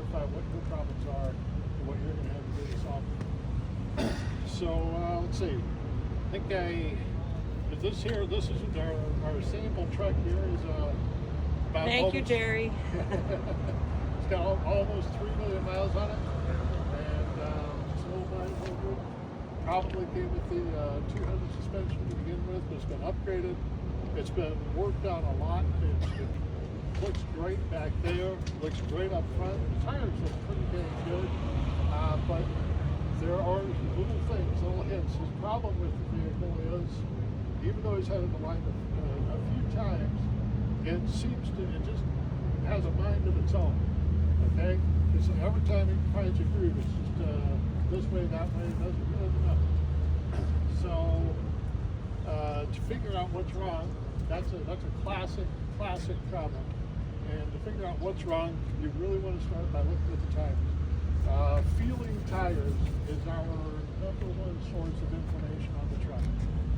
identify what your problems are and what you're going to have to do to solve them. So let's see. I think this is our sample truck here is about Thank you, Jerry. It's got almost 3 million miles on it, and it's a little 900. Probably came with the 200 suspension to begin with, but it's been upgraded. It's been worked on a lot. It looks great back there. Looks great up front. The tires look pretty dang good, but there are little things, little hints. His problem with the vehicle is, even though he's had it aligned a few times, it just has a mind of its own. Okay, because every time it finds a groove, it's just this way, that way. It doesn't know. So to figure out what's wrong, that's a classic problem. And to figure out what's wrong, you really want to start by looking at the tires. Feeling tires is our number one source of information on the truck.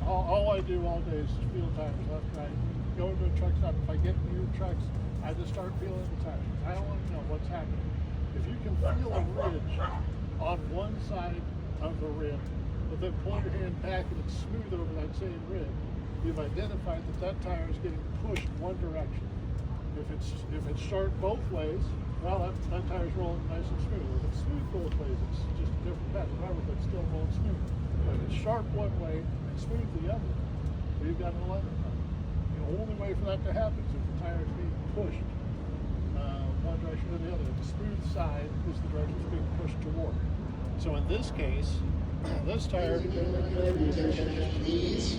All I do all day is feel tires left, right. Go into a truck stop. If I get new trucks, I just start feeling the tires. I don't want to know what's happening. If you can feel a ridge on one side of the rim, but then pull your hand back and it's smooth over that same rim, you've identified that tire is getting pushed one direction. If it's sharp both ways, well, that tire's rolling nice and smooth. If it's smooth both ways, it's just a different pattern, but it's still rolling smooth. But if it's sharp one way and smooth the other, you've got an alignment problem. The only way for that to happen is if the tire is being pushed one direction or the other. The smooth side is the direction it's being pushed toward. So in this case, this tire. Please,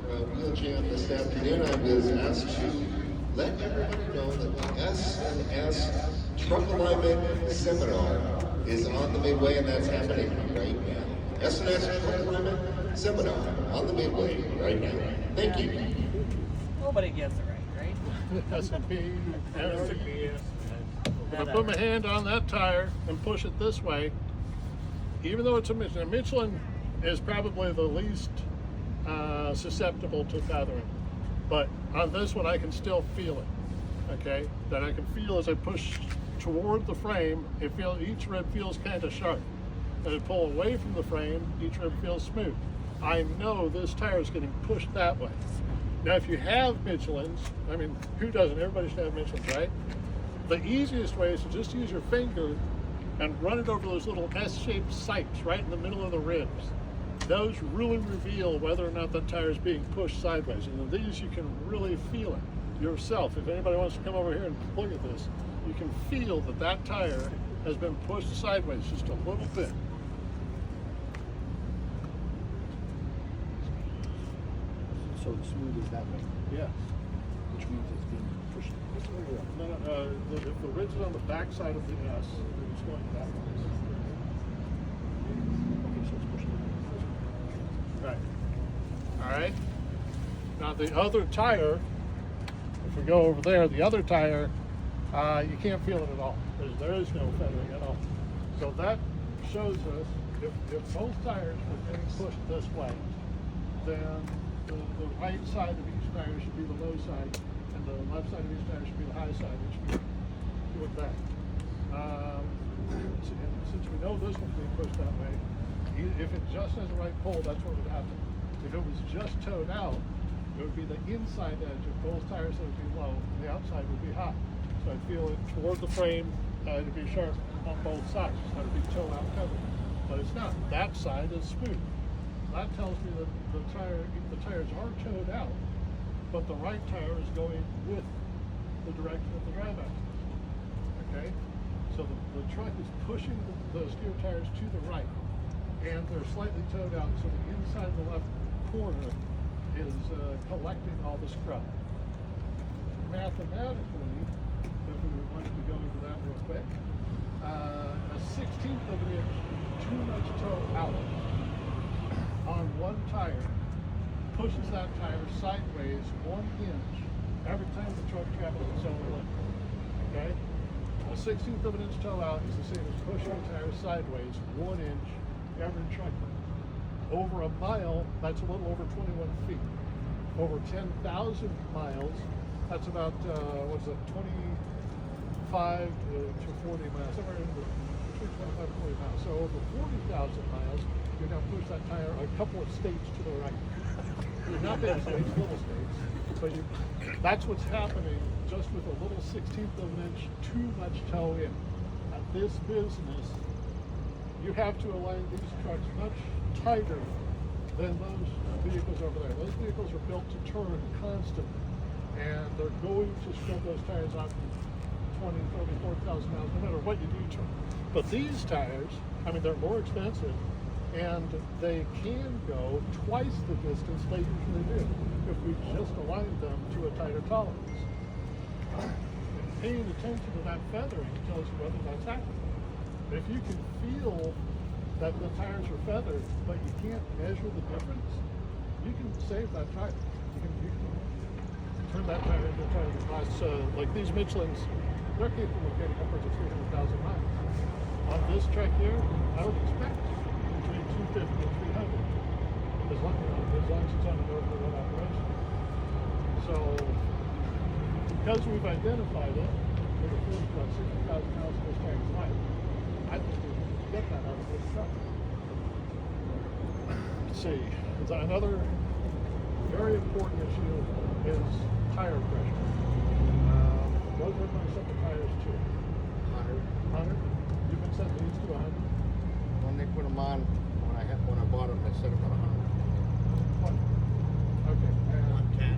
for Wheel Jam this afternoon, I was asked to let everybody know that the S&S Truck Alignment Seminar is on the Midway, and that's happening right now. S&S Truck Alignment Seminar on the Midway right now. Thank you. Nobody gets it right? S&B. If I put my hand on that tire and push it this way, even though it's a Michelin is probably the least susceptible to feathering, but on this one I can still feel it. Okay, that I can feel as I push toward the frame. Each rib feels kind of sharp. As I pull away from the frame, each rib feels smooth. I know this tire is getting pushed that way. Now, if you have Michelins, I mean, who doesn't? Everybody should have Michelins, right? The easiest way is to just use your finger and run it over those little S-shaped sipes right in the middle of the ribs. Those really reveal whether or not that tire is being pushed sideways. And these you can really feel it yourself. If anybody wants to come over here and look at this, you can feel that tire has been pushed sideways just a little bit. So the smooth is that way? Yes. Which means it's being pushed this way or up? No. If the ridge is on the back side of the S, then it's going that way. Okay, so it's pushing it. Right. All right. Now the other tire, if we go over there, the other tire, you can't feel it at all. There is no feathering at all. So that shows us if both tires were getting pushed this way, then the right side of each tire should be the low side, and the left side of each tire should be the high side, which means doing that. Since we know this one's being pushed that way, if it just has the right pole, that's what would happen. If it was just towed out, it would be the inside edge of both tires that would be low, and the outside would be high. So I'd feel it toward the frame to be sharp on both sides. So it would be toe out covered. But it's not. That side is smooth. That tells me that the tires are towed out, but the right tire is going with the direction of the drive axis. Okay? So the truck is pushing the steer tires to the right, and they're slightly towed out, so the inside of the left corner is collecting all the scrub. Mathematically, if we wanted to go into that real quick, a 1/16 of an inch too much toe out on one tire pushes that tire sideways 1 inch every time the truck travels its own length. Okay? A 1/16 of an inch toe out is the same as pushing a tire sideways 1 inch every truck length. Over a mile, that's a little over 21 feet. Over 10,000 miles, that's about, 25 25 to 40 miles, somewhere in between 25 and 40 miles. So over 40,000 miles, you're going to push that tire a couple of states to the right. Not big states, little states, but that's what's happening just with a little 16th of an inch too much toe in. At this business, you have to align these trucks much tighter than those vehicles over there. Those vehicles are built to turn constantly, and they're going to scrub those tires out 20, 30, 40,000 miles, no matter what you do to them. But these tires, I mean, they're more expensive, and they can go twice the distance they usually do if we just align them to a tighter tolerance. And paying attention to that feathering tells you whether that's happening. If you can feel that the tires are feathered, but you can't measure the difference, you can save that tire. You can turn that tire into a tire that lasts, like these Michelins, they're capable of getting upwards of 300,000 miles. On this truck here, I would expect between 250 and 300, as long as it's on an over-the-road operation. So, because we've identified it, with a fleet of 60,000 miles of this tank's life, I think we can get that out of this truck. Let's see. Another very important issue is tire pressure. What does everybody set the tires to? 100. 100? You've been setting these to 100? When they put them on, when I bought them, they set them at 100. Okay. And 110.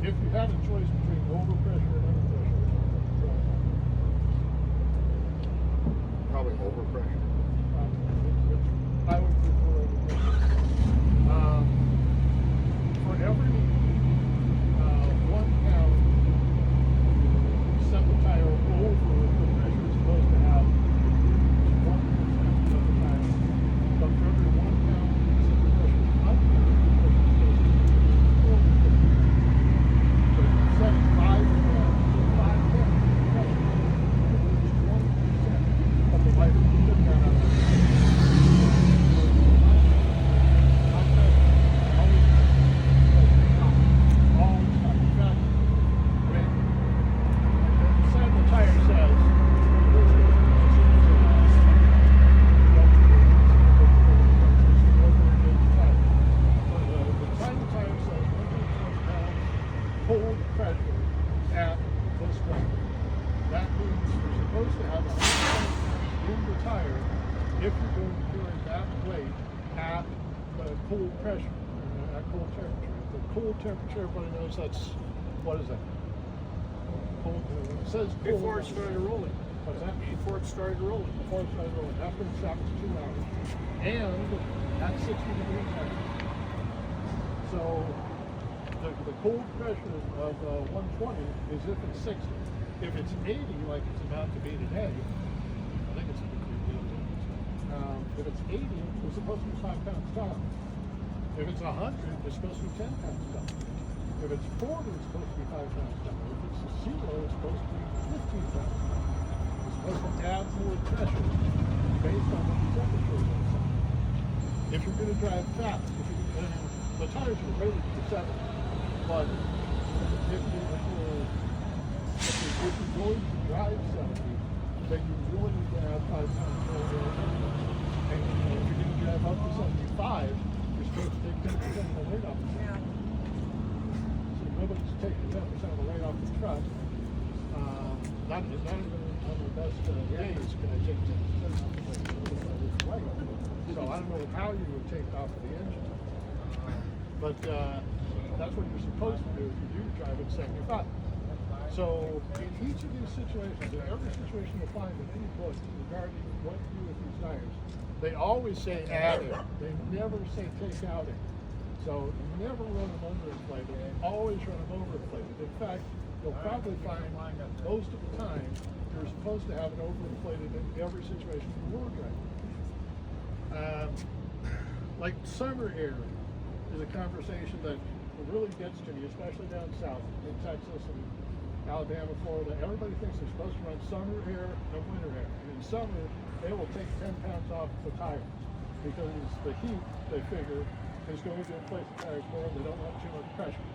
if you had a choice between overpressure and underpressure, which one would you drive? Probably overpressure. Which I would prefer overpressure. For every 1 pound you set the tire over the pressure it's supposed to have, 1% of the tire. But for every 1 pound you set the pressure up, the pressure is supposed to be 4%. So if you set 5 pounds to 5 pounds, pressure, you lose 20% of the life you took that out of it. Temperature, everybody knows that's, what is that? Cold, it says cold. Before it started rolling. What's that? Before it started rolling. Before it started rolling. After it stops 2 hours. And at 60 degrees temperature. So the cold pressure of 120 is if it's 60. If it's 80, like it's about to be today, I think it's a big deal. If it's 80, it's supposed to be 5 pounds tolerant. If it's 100, it's supposed to be 10 pounds tolerant. If it's 40, it's supposed to be 5 pounds tolerant. If it's 0, it's supposed to be 15 pounds tolerant. It's supposed to add more pressure based on what the temperature is outside. If you're going to drive fast, the tires are rated to 70, but if you're going to drive 70, then you really need to have 5 pounds more air. And if you're going to drive up to 75, you're supposed to take 10% of the weight off the truck. So nobody's taking 10% of the weight off the truck. Not even on the best days can I take 10% off the weight. So I don't know how you would take it off of the engine. But that's what you're supposed to do if you do drive at 75. So in each of these situations, in every situation you'll find in any book regarding what to do with these tires, they always say add air. They never say take out air. So never run them underinflated. Always run them overinflated. In fact, you'll probably find most of the time you're supposed to have it overinflated in every situation you will drive. Like summer air is a conversation that really gets to me, especially down south in Texas and Alabama, Florida. Everybody thinks they're supposed to run summer air and winter air. And in summer, they will take 10 pounds off the tire because the heat, they figure, is going to inflate the tires more and they don't want too much pressure.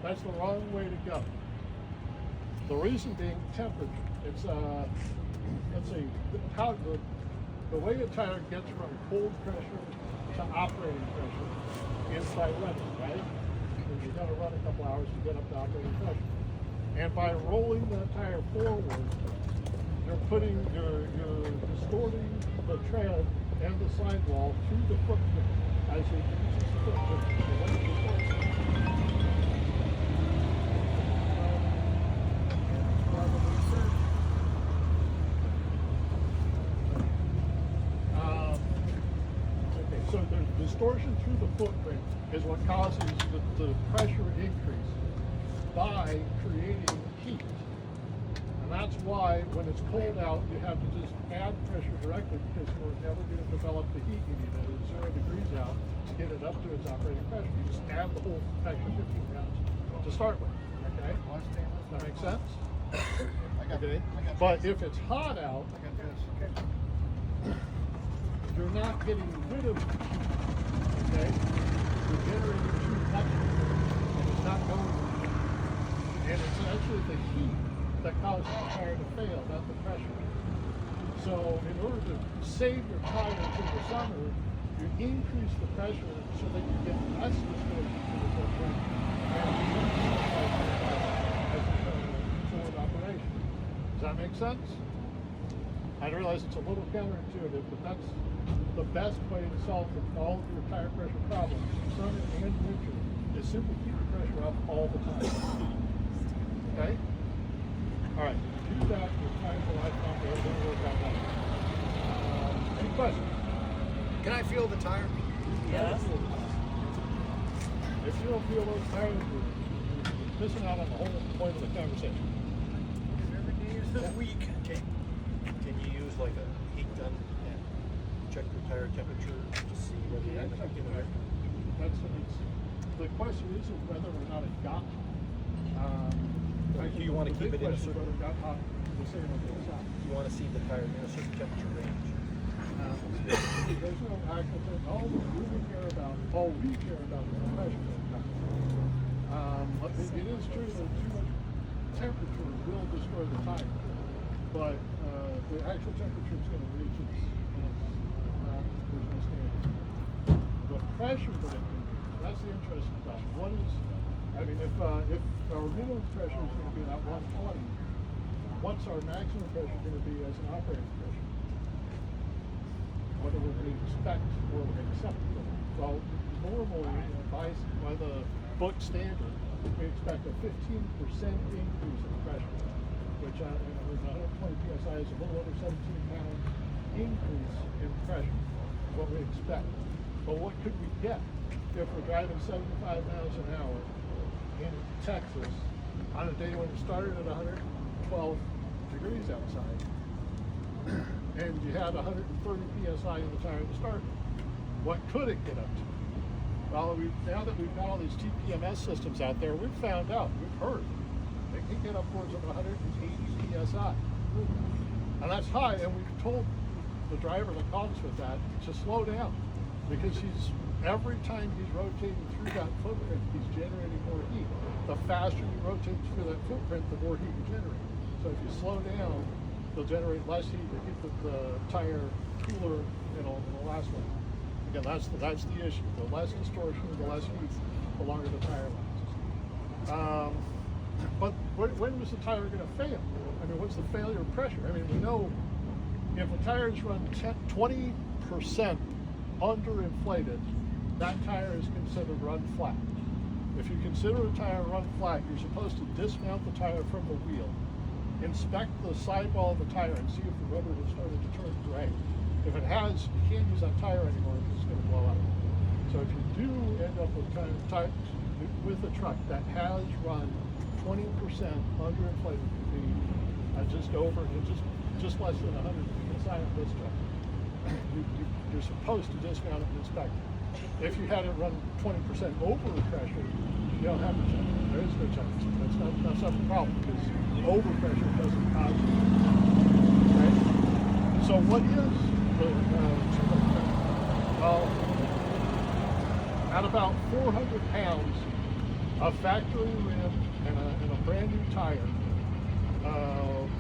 That's the wrong way to go. The reason being temperature. It's let's see, how the way a tire gets from cold pressure to operating pressure is by running, right? And you got to run a couple hours to get up to operating pressure. And by rolling that tire forward, you're distorting the tread and the sidewall to the footprint as you use the footprint. So when it distorts it, okay, so the distortion through the footprint is what causes the pressure increase by creating heat. And that's why when it's cold out, you have to just add pressure directly because you're never going to develop the heat you need at 0 degrees out to get it up to its operating pressure. You just add the whole extra 15 pounds to start with. Okay? Does that make sense? Okay. But if it's hot out, you're not getting rid of the heat. Okay? You're generating too much and it's not going anywhere. And it's actually the heat that causes the tire to fail, not the pressure. So in order to save your tire through the summer, you increase the pressure so that you get less distortion to the footprint and you reduce the pressure as you go forward operation. Does that make sense? I realize it's a little counterintuitive, but that's the best way to solve all of your tire pressure problems, summer and winter, is simply keep the pressure up all the time. Okay? All right, do that with time for lifetime. We're going to work out that. Any questions? Can I feel the tire? Yes. If you don't feel those tires, you're missing out on the whole point of the conversation. Every day is the week. Can you use like a heat gun and check the tire temperature to see whether you're That's the question isn't whether or not it got. Do you want to keep it in a certain? You want to see the tire in a certain temperature range? There's no actual thing. All we care about is the pressure of the tire. But it is true that too much temperature will destroy the tire, but the actual temperature is going to reach its original standard. The pressure that it can reach, that's the interesting question. What is, I mean, if our minimum pressure is going to be about 120, what's our maximum pressure going to be as an operating pressure? What do we expect or acceptable? Well, normally, by the book standard, we expect a 15% increase in pressure, which with 120 psi is a little over 17 pounds increase in pressure, is what we expect. But what could we get if we're driving 75 miles an hour in Texas on a day when it started at 112 degrees outside and you had 130 psi in the tire to start? What could it get up to? Well, now that we've got all these TPMS systems out there, we've found out, we've heard, it can get upwards of 180 psi. And that's high, and we've told the driver that called us with that to slow down, because every time he's rotating through that footprint, he's generating more heat. The faster you rotate through that footprint, the more heat you generate. So if you slow down, you'll generate less heat to keep the tire cooler, in the last one. Again, that's the issue. The less distortion, the less heat, the longer the tire lasts. But when was the tire going to fail? I mean, what's the failure pressure? I mean, we know if a tire is run 20% underinflated, that tire is considered run flat. If you consider a tire run flat, you're supposed to dismount the tire from the wheel, inspect the sidewall of the tire, and see if the rubber has started to turn gray. If it has, you can't use that tire anymore because it's going to blow out. So if you do end up with a truck that has run 20% underinflated, could be just less than 100 psi on this truck, you're supposed to dismount it and inspect it. If you had it run 20% over pressure, you don't have to check it. There is no check. That's not the problem, because overpressure doesn't cause it. Right? So what is the well, at about 400 pounds of factory rim and a brand new tire,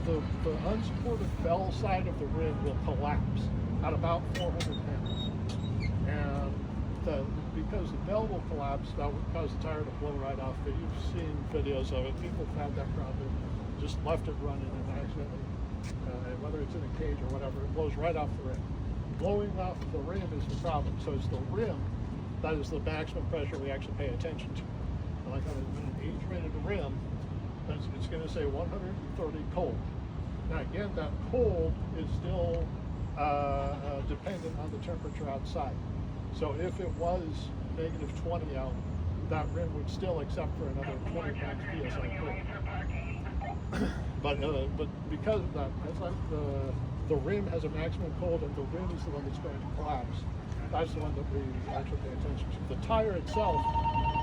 the unsupported bell side of the rim will collapse at about 400 pounds. And because the bell will collapse, that would cause the tire to blow right off. But you've seen videos of it. People have had that problem, just left it running and accidentally, whether it's in a cage or whatever, it blows right off the rim. Blowing off the rim is the problem. So it's the rim that is the maximum pressure we actually pay attention to. Like on an age-rated rim, it's going to say 130 cold. Now again, that cold is still dependent on the temperature outside. So if it was negative 20 out, that rim would still accept for another 20 pounds PSI cold. But because of that, it's like the rim has a maximum cold, and the rim is the one that's going to collapse. That's the one that we actually pay attention to. The tire itself,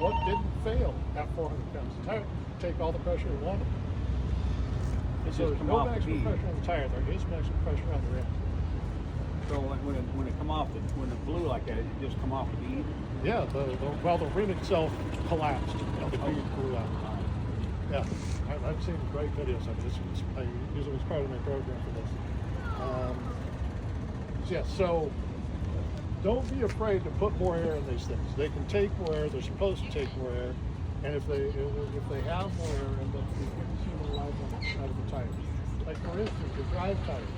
what didn't fail at 400 pounds? The tire could take all the pressure it wanted. So there's no maximum pressure on the tire. There is maximum pressure on the rim. So when it come off, when it blew like that, it just come off the bead? Yeah, the rim itself collapsed. The bead blew out. Yeah, I've seen great videos of it. I use it as part of my program for this. Yeah, so don't be afraid to put more air in these things. They can take more air. They're supposed to take more air, and if they have more air in them, you can see more life on the side of the tires. Like for instance, your drive tires.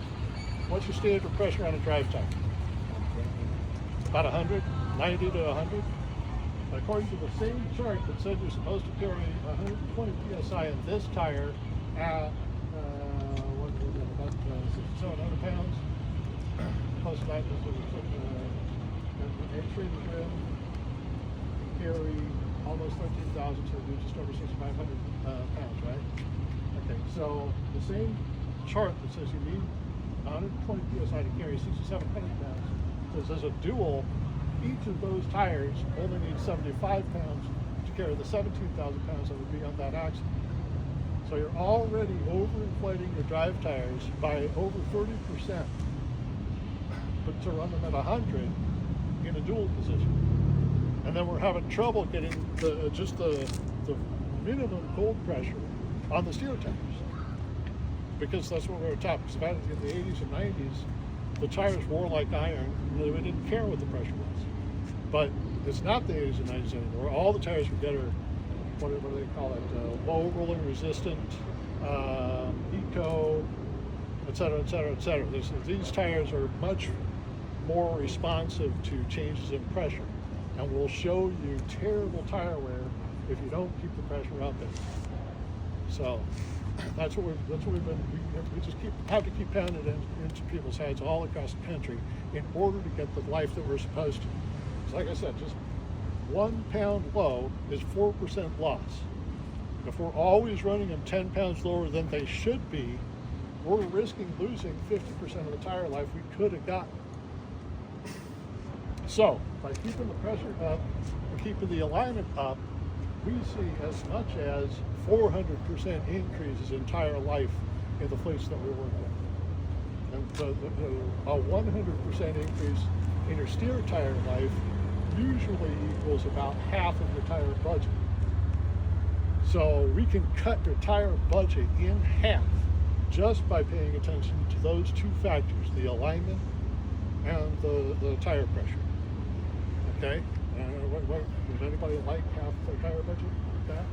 What's your standard pressure on a drive tire? About 100, 90 to 100. According to the same chart that said you're supposed to carry 120 psi in this tire at what was it, about 6,700 pounds. Plus that is an age-rated rim. Carry almost 13,000, so do just over 6,500 pounds, right? Okay, so the same chart that says you need 120 psi to carry 6,700 pounds says a dual. Each of those tires only needs 75 pounds to carry the 17,000 pounds that would be on that axle. So you're already overinflating your drive tires by over 30%. But to run them at 100 in a dual position. And then we're having trouble getting the minimum cold pressure on the steer tires. Because that's what we were taught. Because back in the 80s and 90s, the tires wore like iron. We didn't care what the pressure was. But it's not the 80s and 90s anymore. All the tires we get are, what do they call it? Low rolling resistant, eco, et cetera, et cetera, et cetera. These tires are much more responsive to changes in pressure, and will show you terrible tire wear if you don't keep the pressure up there. So that's what we've been. We just have to keep pounding it into people's heads all across the country in order to get the life that we're supposed to. So like I said, just 1 pound low is 4% loss. If we're always running them 10 pounds lower than they should be, we're risking losing 50% of the tire life we could have gotten. So by keeping the pressure up and keeping the alignment up, we see as much as 400% increases in tire life in the fleets that we work with. And a 100% increase in your steer tire life usually equals about half of your tire budget. So we can cut your tire budget in half just by paying attention to those two factors, the alignment and the tire pressure. Okay? Does anybody like half their tire budget? That?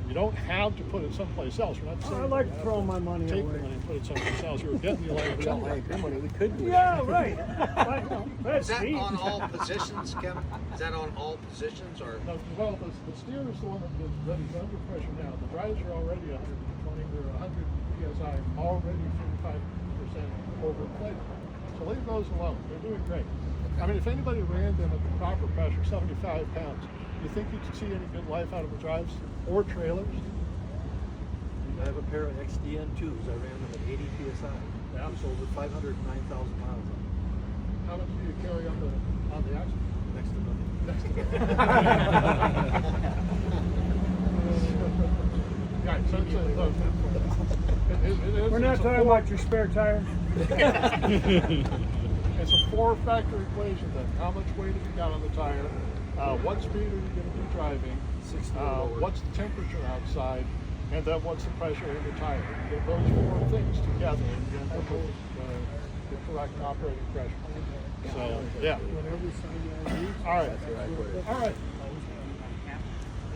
You don't have to put it someplace else. We're not saying I like to throw my money take away. the money and put it someplace else. You're getting the alignment. We don't like anyway. your money. We could do that. Yeah, right. Is that on all positions, Kevin? Is that on all positions, or? No, well, the steer is the one that is under pressure now. The drives are already 120 or 100 psi, already 55% overinflated. So leave those alone. They're doing great. I mean, if anybody ran them at the proper pressure, 75 pounds, do you think you could see any good life out of the drives or trailers? I have a pair of XDN2s. I ran them at 80 psi. Yeah. It's over 509,000 miles on them. How much do you carry on the axle? Next to nothing. Next to Right, so We're not talking about your spare tire. It's a four-factor equation then. How much weight have you got on the tire? What speed are you going to be driving? 60 or lower. What's the temperature outside? and then what's the pressure in the tire. Get those four things together and you end up with the correct operating pressure. So, yeah. All right. All right.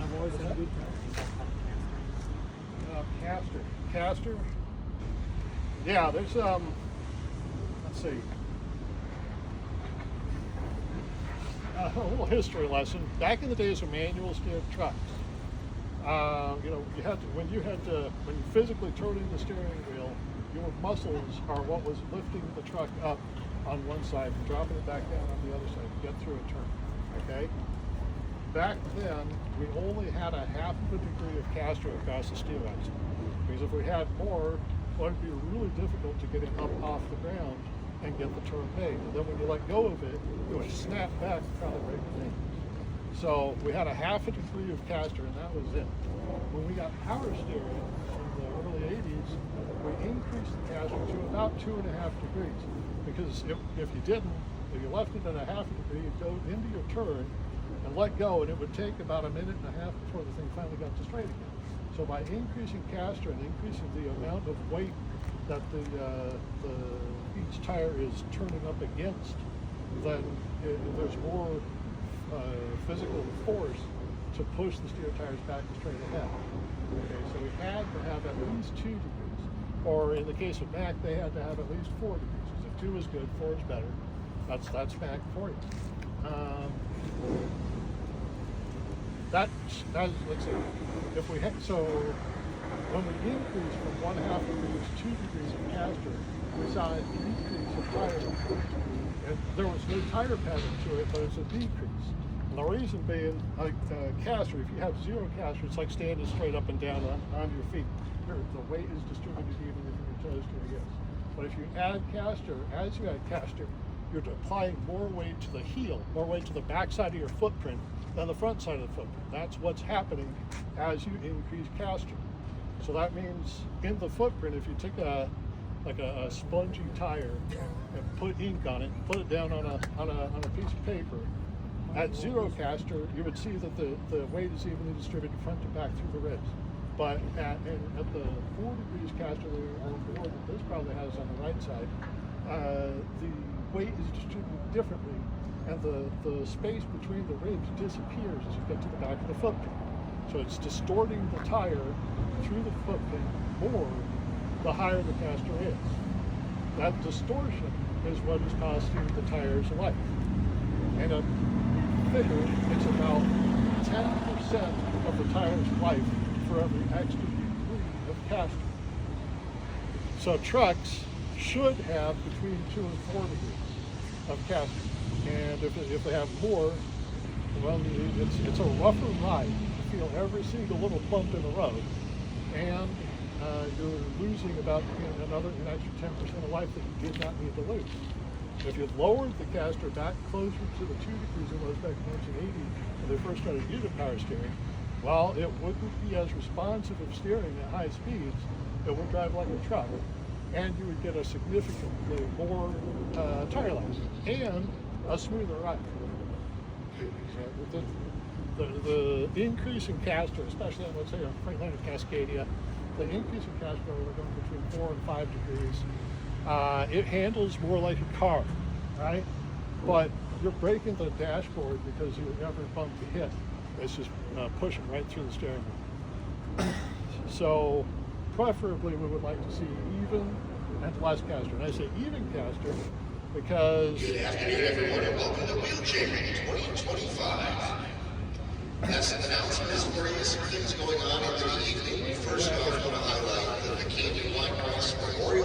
I've always had a good time. Caster. Yeah, there's let's see. A little history lesson. Back in the days of manual steered trucks, you know, when you physically turning the steering wheel, your muscles are what was lifting the truck up on one side and dropping it back down on the other side to get through a turn. Okay. Back then, we only had a half of a degree of caster across the steer axle, because if we had more, it would be really difficult to get it up off the ground and get the turn made. And then when you let go of it, it would snap back and probably break the thing. So we had a half a degree of caster, and that was it. When we got power steering in the early 80s, we increased the caster to about 2.5 degrees. Because if you didn't, if you left it at a half a degree, you'd go into your turn and let go, and it would take about 1.5 minutes before the thing finally got to straight again. So by increasing caster and increasing the amount of weight that each tire is turning up against, then there's more physical force to push the steer tires back straight ahead. Okay, so we had to have at least 2 degrees, or in the case of Mac, they had to have at least 4 degrees. Because if 2 is good, 4 is better. That's Mac for you. Let's see. If we had, so when we increased from 1/2 degrees to 2 degrees of caster, we saw a decrease of tire pressure. And there was no tire pattern to it, but it's a decrease. And the reason being, like caster, if you have 0 caster, it's like standing straight up and down on your feet. The weight is distributed evenly from your toes to your hips. But if you add caster, as you add caster, you're applying more weight to the heel, more weight to the back side of your footprint than the front side of the footprint. That's what's happening as you increase caster. So that means in the footprint, if you take a spongy tire and put ink on it, put it down on a piece of paper, at 0 caster, you would see that the weight is evenly distributed front to back through the ribs. But at the 4 degrees caster on board that this probably has on the right side, the weight is distributed differently, and the space between the ribs disappears as you get to the back of the footprint. So it's distorting the tire through the footprint more the higher the caster is. That distortion is what is costing the tires life. And we figure it's about 10% of the tire's life for every extra degree of caster. So trucks should have between 2 and 4 degrees of caster. And if they have more, well, it's a rougher ride. You feel every single little bump in the road, and you're losing about an extra 10% of life that you did not need to lose. If you lowered the caster back closer to the 2 degrees it was back in 1980 when they first started using power steering, well, it wouldn't be as responsive of steering at high speeds. It would drive like a truck, and you would get a significantly more tire life and a smoother ride. The increase in caster, especially on, let's say, a Freightliner Cascadia, the increase in caster, we're going between 4 and 5 degrees. It handles more like a car, right? But you're breaking the dashboard because every bump you hit, it's just pushing right through the steering wheel. So preferably we would like to see even and less caster. And I say even caster because... Good afternoon, everyone, and welcome to Wheel Change 2025. As an announcement, is various things going on in the